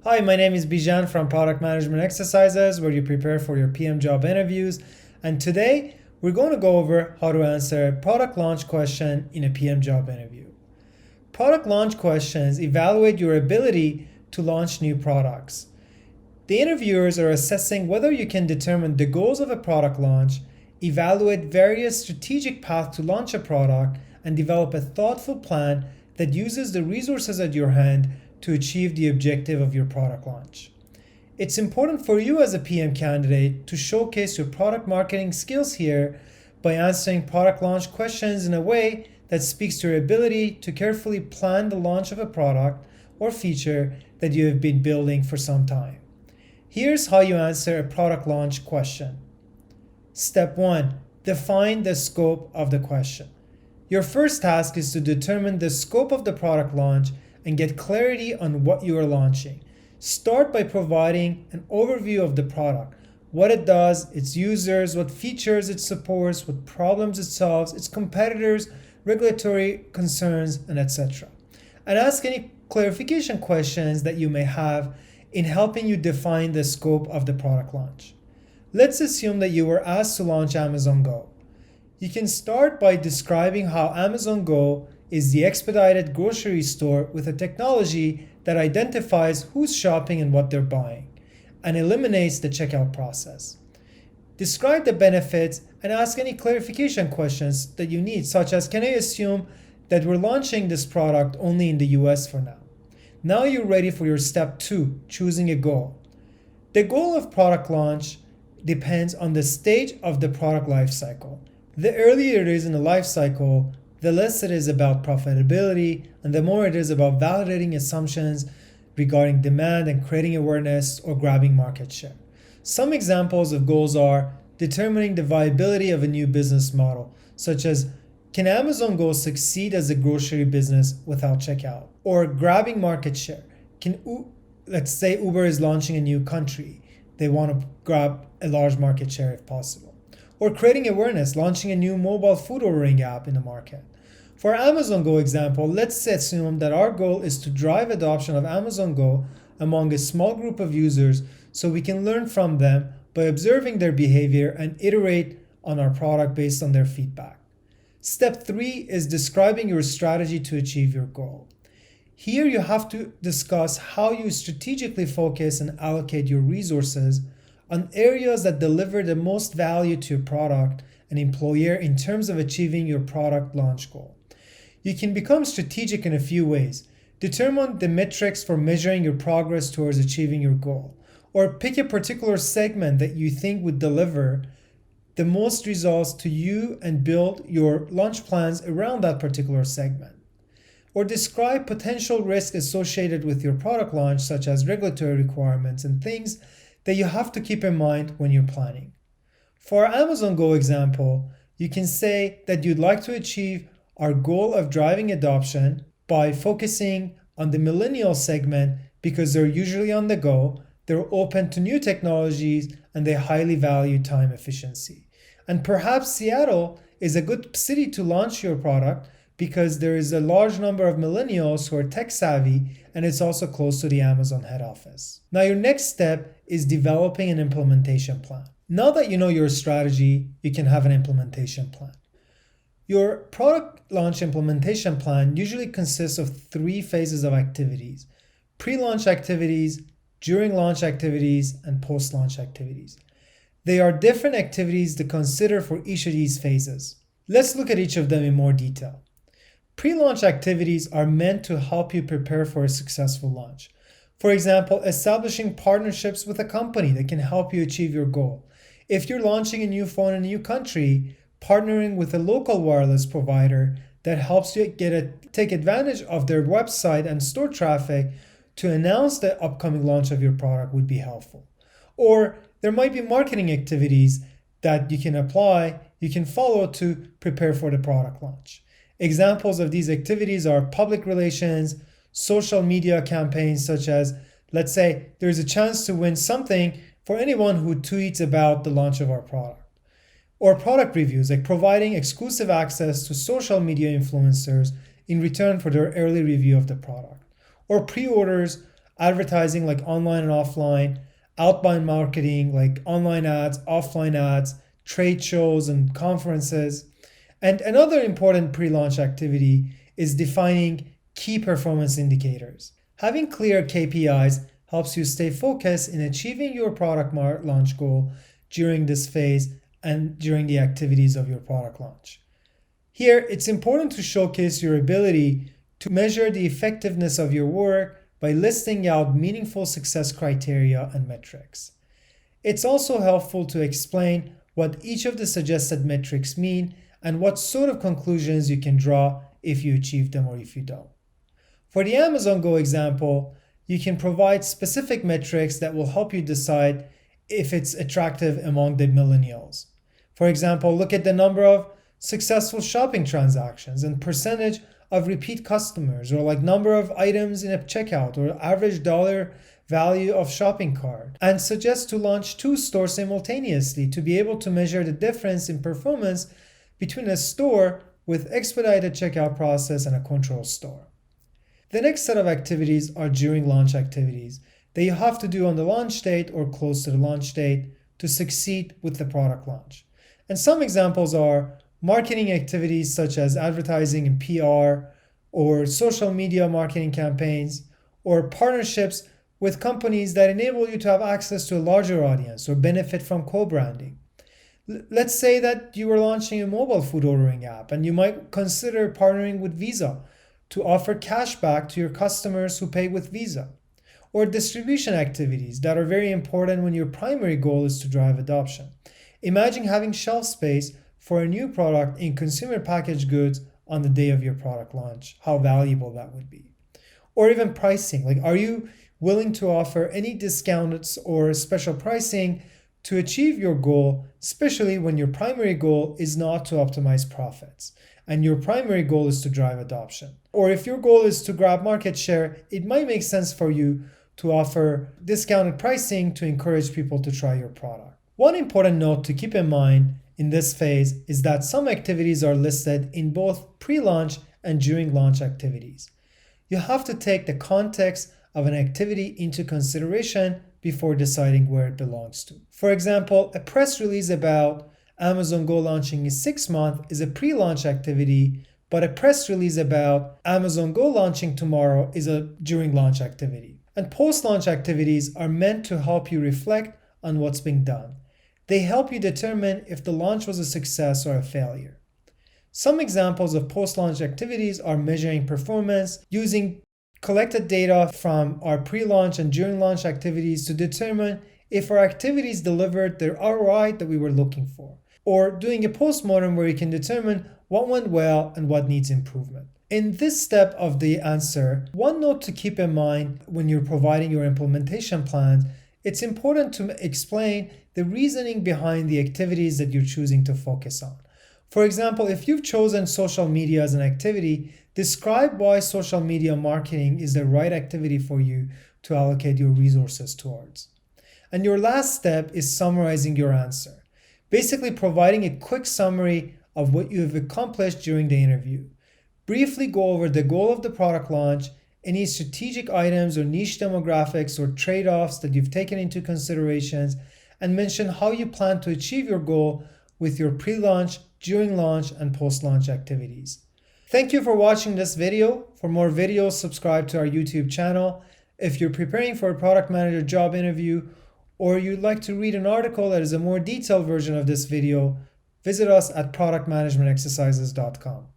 Hi, my name is Bijan from Product Management Exercises, where you prepare for your PM job interviews. And today, we're going to go over how to answer a product launch question in a PM job interview. Product launch questions evaluate your ability to launch new products. The interviewers are assessing whether you can determine the goals of a product launch, evaluate various strategic paths to launch a product, and develop a thoughtful plan that uses the resources at your hand to achieve the objective of your product launch. It's important for you as a PM candidate to showcase your product marketing skills here by answering product launch questions in a way that speaks to your ability to carefully plan the launch of a product or feature that you have been building for some time. Here's how you answer a product launch question. Step 1. Define the scope of the question. Your first task is to determine the scope of the product launch and get clarity on what you are launching. Start by providing an overview of the product, what it does, its users, what features it supports, what problems it solves, its competitors, regulatory concerns, and etc. And ask any clarification questions that you may have in helping you define the scope of the product launch. Let's assume that you were asked to launch Amazon Go. You can start by describing how Amazon Go is the expedited grocery store with a technology that identifies who's shopping and what they're buying, and eliminates the checkout process. Describe the benefits and ask any clarification questions that you need, such as, can I assume that we're launching this product only in the US for now? Now you're ready for your step 2, choosing a goal. The goal of product launch depends on the stage of the product lifecycle. The earlier it is in the lifecycle, the less it is about profitability, and the more it is about validating assumptions regarding demand and creating awareness or grabbing market share. Some examples of goals are determining the viability of a new business model, such as, can Amazon Go succeed as a grocery business without checkout? Or grabbing market share. Let's say Uber is launching a new country. They want to grab a large market share if possible. Or creating awareness, launching a new mobile food ordering app in the market. For Amazon Go example, let's assume that our goal is to drive adoption of Amazon Go among a small group of users so we can learn from them by observing their behavior and iterate on our product based on their feedback. Step 3 is describing your strategy to achieve your goal. Here you have to discuss how you strategically focus and allocate your resources on areas that deliver the most value to your product and employer in terms of achieving your product launch goal. You can become strategic in a few ways. Determine the metrics for measuring your progress towards achieving your goal, or pick a particular segment that you think would deliver the most results to you and build your launch plans around that particular segment. Or describe potential risks associated with your product launch, such as regulatory requirements and things that you have to keep in mind when you're planning. For our Amazon Go example, you can say that you'd like to achieve our goal of driving adoption by focusing on the millennial segment because they're usually on the go, they're open to new technologies, and they highly value time efficiency. And perhaps Seattle is a good city to launch your product because there is a large number of millennials who are tech savvy, and it's also close to the Amazon head office. Now your next step is developing an implementation plan. Now that you know your strategy, you can have an implementation plan. Your product launch implementation plan usually consists of 3 phases of activities: pre-launch activities, during launch activities, and post-launch activities. They are different activities to consider for each of these phases. Let's look at each of them in more detail. Pre-launch activities are meant to help you prepare for a successful launch. For example, establishing partnerships with a company that can help you achieve your goal. If you're launching a new phone in a new country, partnering with a local wireless provider that helps you take advantage of their website and store traffic to announce the upcoming launch of your product would be helpful. Or there might be marketing activities that you can follow to prepare for the product launch. Examples of these activities are public relations, social media campaigns, such as, let's say, there's a chance to win something for anyone who tweets about the launch of our product. Or product reviews, like providing exclusive access to social media influencers in return for their early review of the product. Or pre-orders advertising like online and offline, outbound marketing like online ads, offline ads, trade shows and conferences. And another important pre-launch activity is defining key performance indicators. Having clear KPIs helps you stay focused in achieving your product launch goal during this phase and during the activities of your product launch. Here, it's important to showcase your ability to measure the effectiveness of your work by listing out meaningful success criteria and metrics. It's also helpful to explain what each of the suggested metrics mean and what sort of conclusions you can draw if you achieve them or if you don't. For the Amazon Go example, you can provide specific metrics that will help you decide if it's attractive among the millennials. For example, look at the number of successful shopping transactions and percentage of repeat customers, or like number of items in a checkout or average dollar value of shopping cart, and suggest to launch 2 stores simultaneously to be able to measure the difference in performance between a store with expedited checkout process and a control store. The next set of activities are during launch activities that you have to do on the launch date or close to the launch date to succeed with the product launch. And some examples are marketing activities such as advertising and PR, or social media marketing campaigns, or partnerships with companies that enable you to have access to a larger audience or benefit from co-branding. Let's say that you are launching a mobile food ordering app and you might consider partnering with Visa to offer cash back to your customers who pay with Visa. Or distribution activities that are very important when your primary goal is to drive adoption. Imagine having shelf space for a new product in consumer packaged goods on the day of your product launch. How valuable that would be. Or even pricing, like are you willing to offer any discounts or special pricing to achieve your goal, especially when your primary goal is not to optimize profits and your primary goal is to drive adoption. Or if your goal is to grab market share, it might make sense for you to offer discounted pricing to encourage people to try your product. One important note to keep in mind in this phase is that some activities are listed in both pre-launch and during launch activities. You have to take the context of an activity into consideration before deciding where it belongs to. For example, a press release about Amazon Go launching in 6 months is a pre-launch activity, but a press release about Amazon Go launching tomorrow is a during launch activity. And post-launch activities are meant to help you reflect on what's being done. They help you determine if the launch was a success or a failure. Some examples of post-launch activities are measuring performance, using collected data from our pre-launch and during launch activities to determine if our activities delivered the ROI that we were looking for, or doing a postmortem where you can determine what went well and what needs improvement. In this step of the answer, one note to keep in mind when you're providing your implementation plans, it's important to explain the reasoning behind the activities that you're choosing to focus on. For example, if you've chosen social media as an activity, describe why social media marketing is the right activity for you to allocate your resources towards. And your last step is summarizing your answer, basically providing a quick summary of what you have accomplished during the interview. Briefly go over the goal of the product launch, any strategic items or niche demographics or trade-offs that you've taken into considerations, and mention how you plan to achieve your goal with your pre-launch, during launch, and post-launch activities. Thank you for watching this video. For more videos, subscribe to our YouTube channel. If you're preparing for a product manager job interview, or you'd like to read an article that is a more detailed version of this video, visit us at productmanagementexercises.com.